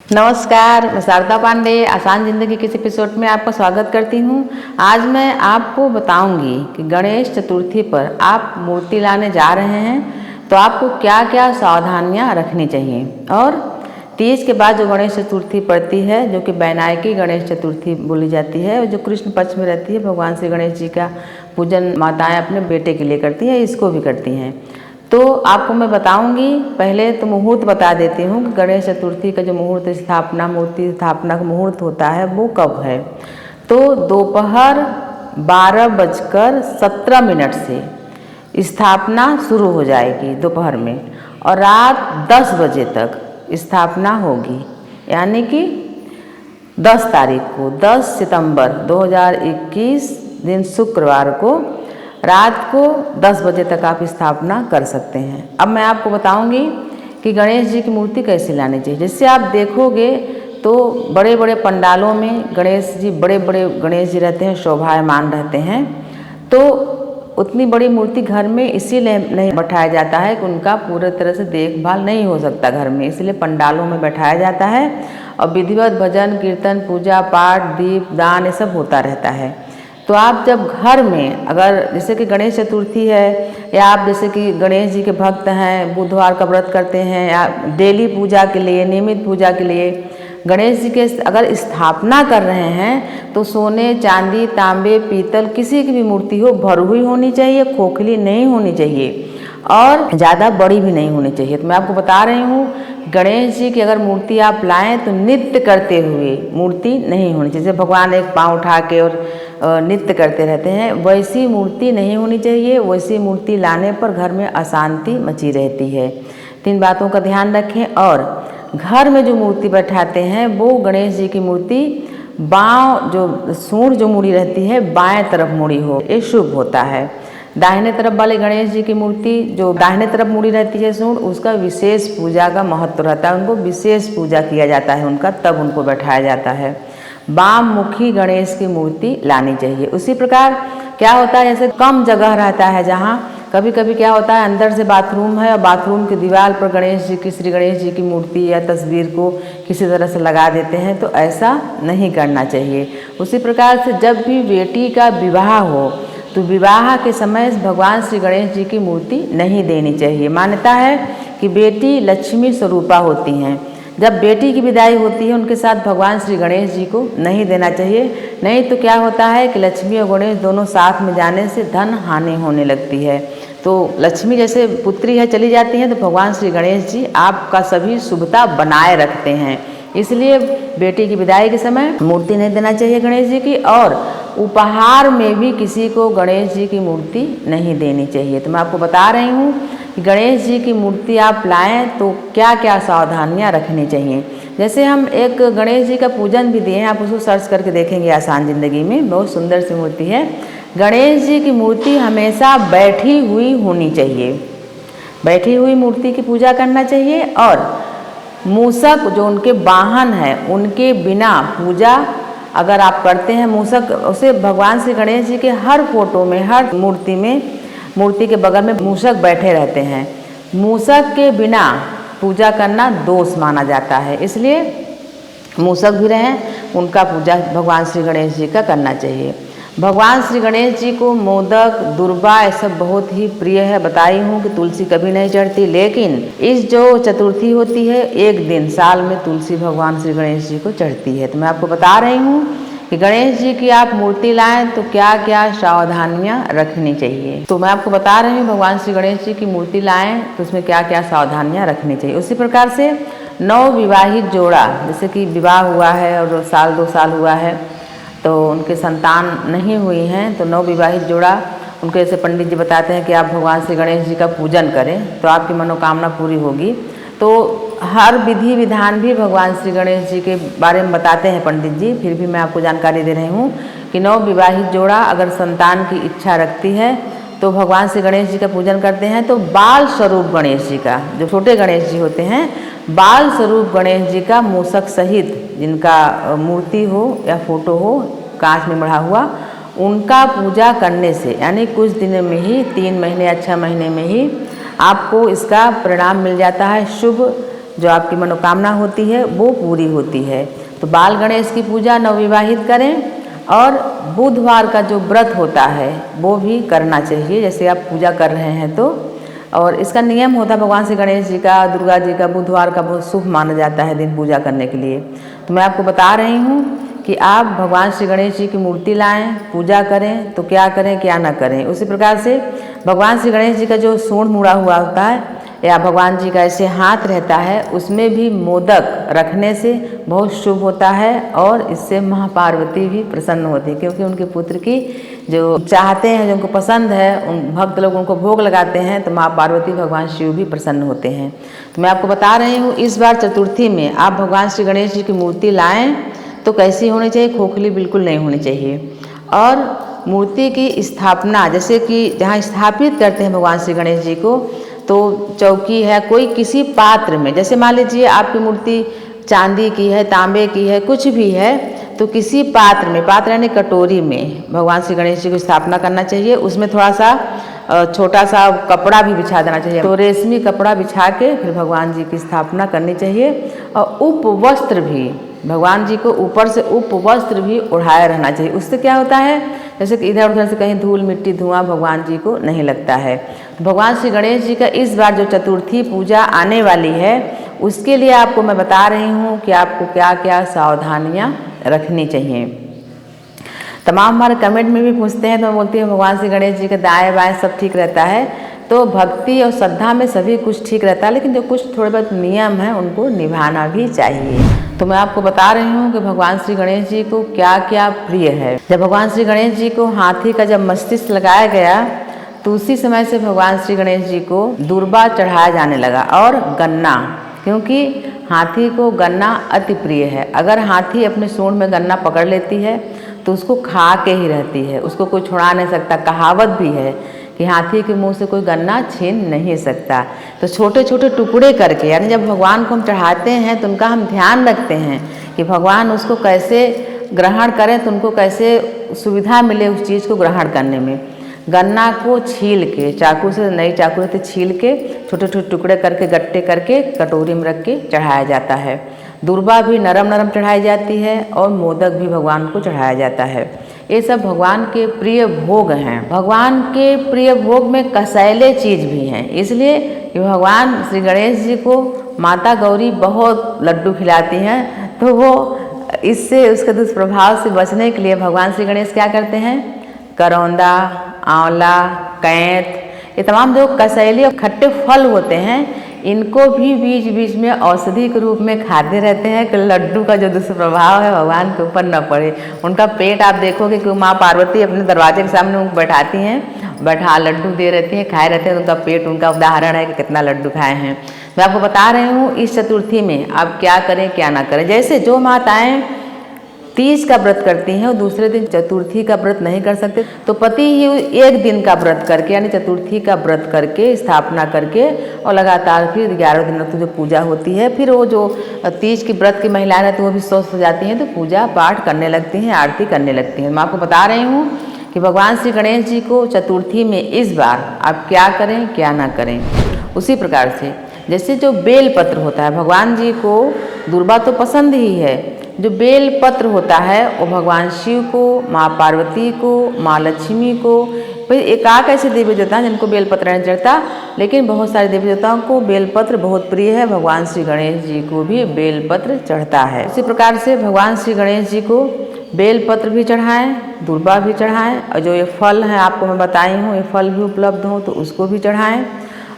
नमस्कार, मैं शारदा पांडे आसान ज़िंदगी के इस एपिसोड में आपका स्वागत करती हूँ। आज मैं आपको बताऊंगी कि गणेश चतुर्थी पर आप मूर्ति लाने जा रहे हैं तो आपको क्या क्या सावधानियाँ रखनी चाहिए। और तीज के बाद जो गणेश चतुर्थी पड़ती है, जो कि वैनायकी गणेश चतुर्थी बोली जाती है, जो कृष्ण पक्ष में रहती है, भगवान श्री गणेश जी का पूजन माताएँ अपने बेटे के लिए करती हैं, इसको भी करती हैं। तो आपको मैं बताऊंगी। पहले तो मुहूर्त बता देती हूँ कि गणेश चतुर्थी का जो मुहूर्त स्थापना मूर्ति स्थापना का मुहूर्त होता है वो कब है। तो दोपहर 12:17 से स्थापना शुरू हो जाएगी दोपहर में, और रात 10 बजे तक स्थापना होगी। यानी कि 10 तारीख को 10 सितंबर 2021 दिन शुक्रवार को रात को 10 बजे तक आप स्थापना कर सकते हैं। अब मैं आपको बताऊंगी कि गणेश जी की मूर्ति कैसे लानी चाहिए। जैसे आप देखोगे तो बड़े बड़े पंडालों में गणेश जी, बड़े बड़े गणेश जी रहते हैं, शोभायमान रहते हैं। तो उतनी बड़ी मूर्ति घर में इसीलिए नहीं बैठाया जाता है कि उनका पूरी तरह से देखभाल नहीं हो सकता घर में, इसलिए पंडालों में बैठाया जाता है। और विधिवत भजन कीर्तन पूजा पाठ दीप दान ये सब होता रहता है। तो आप जब घर में, अगर जैसे कि गणेश चतुर्थी है, या आप जैसे कि गणेश जी के भक्त हैं, बुधवार का व्रत करते हैं, या डेली पूजा के लिए, नियमित पूजा के लिए गणेश जी के अगर स्थापना कर रहे हैं तो सोने चांदी तांबे पीतल किसी की भी मूर्ति हो, भरी होनी चाहिए, खोखली नहीं होनी चाहिए और ज़्यादा बड़ी भी नहीं होनी चाहिए। तो मैं आपको बता रही हूँ, गणेश जी की अगर मूर्ति आप लाएं तो नृत्य करते हुए मूर्ति नहीं होनी चाहिए। जैसे भगवान एक पाँव उठा के और नृत्य करते रहते हैं, वैसी मूर्ति नहीं होनी चाहिए। वैसी मूर्ति लाने पर घर में अशांति मची रहती है। 3 बातों का ध्यान रखें। और घर में जो मूर्ति बैठाते हैं वो गणेश जी की मूर्ति बाँव, जो सूंड जो मुड़ी रहती है बाएं तरफ मुड़ी हो, ये शुभ होता है। दाहिने तरफ वाले गणेश जी की मूर्ति जो दाहिने तरफ मुड़ी रहती है सूंड, उसका विशेष पूजा का महत्व रहता है, उनको विशेष पूजा किया जाता है उनका, तब उनको बैठाया जाता है। वाम मुखी गणेश की मूर्ति लानी चाहिए। उसी प्रकार क्या होता है, जैसे कम जगह रहता है, जहाँ कभी कभी क्या होता है अंदर से बाथरूम है और बाथरूम की दीवार पर गणेश जी की, श्री गणेश जी की मूर्ति या तस्वीर को किसी तरह से लगा देते हैं, तो ऐसा नहीं करना चाहिए। उसी प्रकार से जब भी बेटी का विवाह हो तो विवाह के समय भगवान श्री गणेश जी की मूर्ति नहीं देनी चाहिए। मान्यता है कि बेटी लक्ष्मी स्वरूपा होती हैं। जब बेटी की विदाई होती है उनके साथ भगवान श्री गणेश जी को नहीं देना चाहिए। नहीं तो क्या होता है कि लक्ष्मी और गणेश दोनों साथ में जाने से धन हानि होने लगती है। तो लक्ष्मी जैसे पुत्री है चली जाती हैं, तो भगवान श्री गणेश जी आपका सभी शुभता बनाए रखते हैं। इसलिए बेटी की विदाई के समय मूर्ति नहीं देना चाहिए गणेश जी की। और उपहार में भी किसी को गणेश जी की मूर्ति नहीं देनी चाहिए। तो मैं आपको बता रही हूँ कि गणेश जी की मूर्ति आप लाएं तो क्या क्या सावधानियां रखनी चाहिए। जैसे हम एक गणेश जी का पूजन भी दिए हैं, आप उसको सर्च करके देखेंगे आसान ज़िंदगी में, बहुत सुंदर सी मूर्ति है। गणेश जी की मूर्ति हमेशा बैठी हुई होनी चाहिए, बैठी हुई मूर्ति की पूजा करना चाहिए। और मूषक जो उनके वाहन हैं उनके बिना पूजा अगर आप करते हैं, मूषक उसे भगवान श्री गणेश जी के हर फोटो में, हर मूर्ति में, मूर्ति के बगल में मूषक बैठे रहते हैं। मूषक के बिना पूजा करना दोष माना जाता है, इसलिए मूषक भी रहें, उनका पूजा भगवान श्री गणेश जी का करना चाहिए। भगवान श्री गणेश जी को मोदक दुर्वा ये सब बहुत ही प्रिय है। बताई हूँ कि तुलसी कभी नहीं चढ़ती, लेकिन इस जो चतुर्थी होती है एक दिन साल में तुलसी भगवान श्री गणेश जी को चढ़ती है। तो मैं आपको बता रही हूँ कि गणेश जी की आप मूर्ति लाएं तो क्या क्या सावधानियां रखनी चाहिए। तो मैं आपको बता रही हूँ भगवान श्री गणेश जी की मूर्ति लाएं तो उसमें क्या क्या सावधानियां रखनी चाहिए। उसी प्रकार से नवविवाहित जोड़ा, जैसे कि विवाह हुआ है और साल 2 साल हुआ है तो उनके संतान नहीं हुई हैं, तो नवविवाहित जोड़ा, उनके जैसे पंडित जी बताते हैं कि आप भगवान श्री गणेश जी का पूजन करें तो आपकी मनोकामना पूरी होगी। तो हर विधि विधान भी भगवान श्री गणेश जी के बारे में बताते हैं पंडित जी, फिर भी मैं आपको जानकारी दे रही हूँ कि नवविवाहित जोड़ा अगर संतान की इच्छा रखती है तो भगवान श्री गणेश जी का पूजन करते हैं। तो बाल स्वरूप गणेश जी का, जो छोटे गणेश जी होते हैं, बाल स्वरूप गणेश जी का मूषक सहित जिनका मूर्ति हो या फोटो हो कांच में मढ़ा हुआ, उनका पूजा करने से यानी कुछ दिन में ही, 3 महीने या 6 महीने में ही आपको इसका परिणाम मिल जाता है, शुभ जो आपकी मनोकामना होती है वो पूरी होती है। तो बाल गणेश की पूजा नवविवाहित करें और बुधवार का जो व्रत होता है वो भी करना चाहिए, जैसे आप पूजा कर रहे हैं तो। और इसका नियम होता है भगवान श्री गणेश जी का, दुर्गा जी का, बुधवार का बहुत शुभ माना जाता है दिन पूजा करने के लिए। तो मैं आपको बता रही हूँ कि आप भगवान श्री गणेश जी की मूर्ति लाएं, पूजा करें तो क्या करें क्या ना करें। उसी प्रकार से भगवान श्री गणेश जी का जो सूंड मुड़ा हुआ होता है या भगवान जी का ऐसे हाथ रहता है, उसमें भी मोदक रखने से बहुत शुभ होता है और इससे महापार्वती भी प्रसन्न होती है, क्योंकि उनके पुत्र की जो चाहते हैं, जो उनको पसंद है, उन भक्त लोग उनको भोग लगाते हैं तो माँ पार्वती भगवान शिव भी प्रसन्न होते हैं। तो मैं आपको बता रही हूँ, इस बार चतुर्थी में आप भगवान श्री गणेश जी की मूर्ति लाएं तो कैसी होनी चाहिए, खोखली बिल्कुल नहीं होनी चाहिए। और मूर्ति की स्थापना जैसे कि जहाँ स्थापित करते हैं भगवान श्री गणेश जी को, तो चौकी है, कोई किसी पात्र में, जैसे मान लीजिए आपकी मूर्ति चांदी की है, तांबे की है, कुछ भी है, तो किसी पात्र में, पात्र यानी कटोरी में भगवान श्री गणेश जी की स्थापना करना चाहिए। उसमें थोड़ा सा छोटा सा कपड़ा भी बिछा देना चाहिए, तो रेशमी कपड़ा बिछा के फिर भगवान जी की स्थापना करनी चाहिए। और उपवस्त्र भी भगवान जी को ऊपर से उपवस्त्र भी ओढ़ाया रहना चाहिए। उससे क्या होता है, जैसे कि इधर उधर से कहीं धूल मिट्टी धुआं भगवान जी को नहीं लगता है। तो भगवान श्री गणेश जी का इस बार जो चतुर्थी पूजा आने वाली है, उसके लिए आपको मैं बता रही हूँ कि आपको क्या क्या सावधानियाँ रखनी चाहिए। तमाम हमारे कमेंट में भी पूछते हैं तो मैं बोलती हूँ भगवान श्री गणेश जी के दाएँ बाएँ सब ठीक रहता है, तो भक्ति और श्रद्धा में सभी कुछ ठीक रहता है, लेकिन जो कुछ थोड़े बहुत नियम हैं उनको निभाना भी चाहिए। तो मैं आपको बता रही हूँ कि भगवान श्री गणेश जी को क्या क्या प्रिय है। जब भगवान श्री गणेश जी को हाथी का जब मस्तिष्क लगाया गया तो उसी समय से भगवान श्री गणेश जी को दूर्बा चढ़ाया जाने लगा और गन्ना, क्योंकि हाथी को गन्ना अति प्रिय है। अगर हाथी अपने सूंड में गन्ना पकड़ लेती है तो उसको खा के ही रहती है, उसको कोई छुड़ा नहीं सकता। कहावत भी है कि हाथी के मुंह से कोई गन्ना छीन नहीं सकता। तो छोटे छोटे टुकड़े करके, यानी जब भगवान को हम चढ़ाते हैं तो उनका हम ध्यान रखते हैं कि भगवान उसको कैसे ग्रहण करें, तो उनको कैसे सुविधा मिले उस चीज़ को ग्रहण करने में। गन्ना को छील के, चाकू से, नई चाकू से छील के छोटे छोटे टुकड़े करके गट्टे करके कटोरी में रख के चढ़ाया जाता है। दूर्बा भी नरम नरम चढ़ाई जाती है और मोदक भी भगवान को चढ़ाया जाता है। ये सब भगवान के प्रिय भोग हैं। भगवान के प्रिय भोग में कसैले चीज़ भी हैं, इसलिए कि भगवान श्री गणेश जी को माता गौरी बहुत लड्डू खिलाती हैं, तो वो इससे उसके दुष्प्रभाव से बचने के लिए भगवान श्री गणेश क्या करते हैं, करौंदा, आंवला, कैंत, ये तमाम जो कसैले और खट्टे फल होते हैं, इनको भी बीच बीच में औषधि के रूप में खाते रहते हैं कि लड्डू का जो दुष्प्रभाव है भगवान के ऊपर न पड़े। उनका पेट आप देखोगे कि माँ पार्वती अपने दरवाजे के सामने उनको बैठाती हैं, बैठा लड्डू दे रहती हैं, खाए रहते हैं, तो उनका पेट उनका उदाहरण है कि कितना लड्डू खाए हैं। मैं आपको बता रही हूँ इस चतुर्थी में आप क्या करें क्या ना करें। जैसे जो माताएँ तीज का व्रत करती हैं और दूसरे दिन चतुर्थी का व्रत नहीं कर सकते, तो पति ही एक दिन का व्रत करके, यानी चतुर्थी का व्रत करके, स्थापना करके और लगातार फिर 11 दिनों तक जो पूजा होती है, फिर वो जो तीज की व्रत की महिलाएं रहती हैं वो भी स्वस्थ हो जाती हैं, तो पूजा पाठ करने लगती हैं, आरती करने लगती हैं। मैं आपको बता रही हूँ कि भगवान श्री गणेश जी को चतुर्थी में इस बार आप क्या करें क्या ना करें। उसी प्रकार से जैसे जो बेल पत्र होता है, भगवान जी को दूर्बा तो पसंद ही है, जो बेल पत्र होता है वो भगवान शिव को, माँ पार्वती को, माँ लक्ष्मी को, भाई एकाक ऐसे देवी देवता हैं जिनको बेलपत्र नहीं चढ़ता, लेकिन बहुत सारे देवी देवताओं को बेलपत्र बहुत प्रिय है। भगवान श्री गणेश जी को भी बेलपत्र चढ़ता है। इसी प्रकार से भगवान श्री गणेश जी को बेलपत्र भी चढ़ाएं, दूर्बा भी चढ़ाएं, और जो ये फल हैं आपको मैं बताई हूँ, ये फल भी उपलब्ध हों तो उसको भी चढ़ाएं।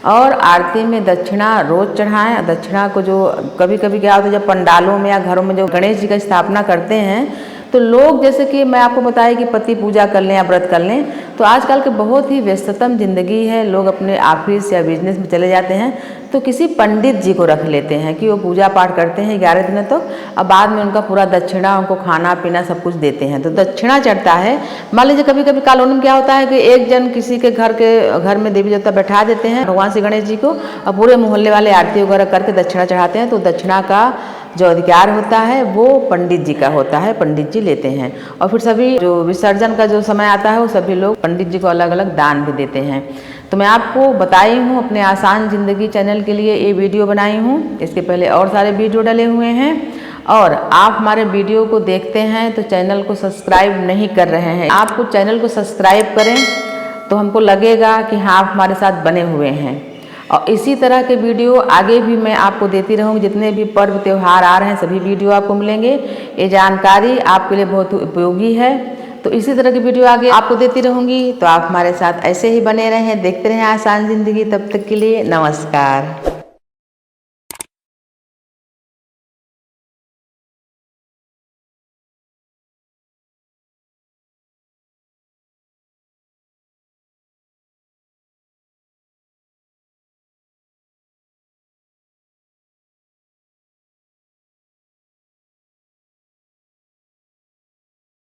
और आरती में दक्षिणा रोज चढ़ाएं। दक्षिणा को जो कभी कभी क्या होता है, जब पंडालों में या घरों में जो गणेश जी का स्थापना करते हैं, तो लोग जैसे कि मैं आपको बताया कि पति पूजा कर लें या व्रत कर लें, तो आजकल के बहुत ही व्यस्ततम जिंदगी है, लोग अपने ऑफिस या बिजनेस में चले जाते हैं, तो किसी पंडित जी को रख लेते हैं कि वो पूजा पाठ करते हैं 11 दिनों तक, और बाद में उनका पूरा दक्षिणा, उनको खाना पीना सब कुछ देते हैं, तो दक्षिणा चढ़ता है। मान लीजिए कभी कभी कॉलोनी में क्या होता है कि एक जन किसी के घर में देवी देवता बैठा देते हैं भगवान श्री गणेश जी को, और पूरे मोहल्ले वाले आरती वगैरह करके दक्षिणा चढ़ाते हैं, तो दक्षिणा का जो अधिकार होता है वो पंडित जी का होता है, पंडित जी लेते हैं। और फिर सभी जो विसर्जन का जो समय आता है वो सभी लोग पंडित जी को अलग अलग दान भी देते हैं। तो मैं आपको बताई हूँ, अपने आसान ज़िंदगी चैनल के लिए ये वीडियो बनाई हूँ। इसके पहले और सारे वीडियो डले हुए हैं, और आप हमारे वीडियो को देखते हैं तो चैनल को सब्सक्राइब नहीं कर रहे हैं। आपको चैनल को सब्सक्राइब करें तो हमको लगेगा कि हाँ, आप हमारे साथ बने हुए हैं। और इसी तरह के वीडियो आगे भी मैं आपको देती रहूँगी। जितने भी पर्व त्यौहार आ रहे हैं सभी वीडियो आपको मिलेंगे। ये जानकारी आपके लिए बहुत उपयोगी है, तो इसी तरह की वीडियो आगे आपको देती रहूँगी। तो आप हमारे साथ ऐसे ही बने रहें, देखते रहें आसान ज़िंदगी। तब तक के लिए नमस्कार।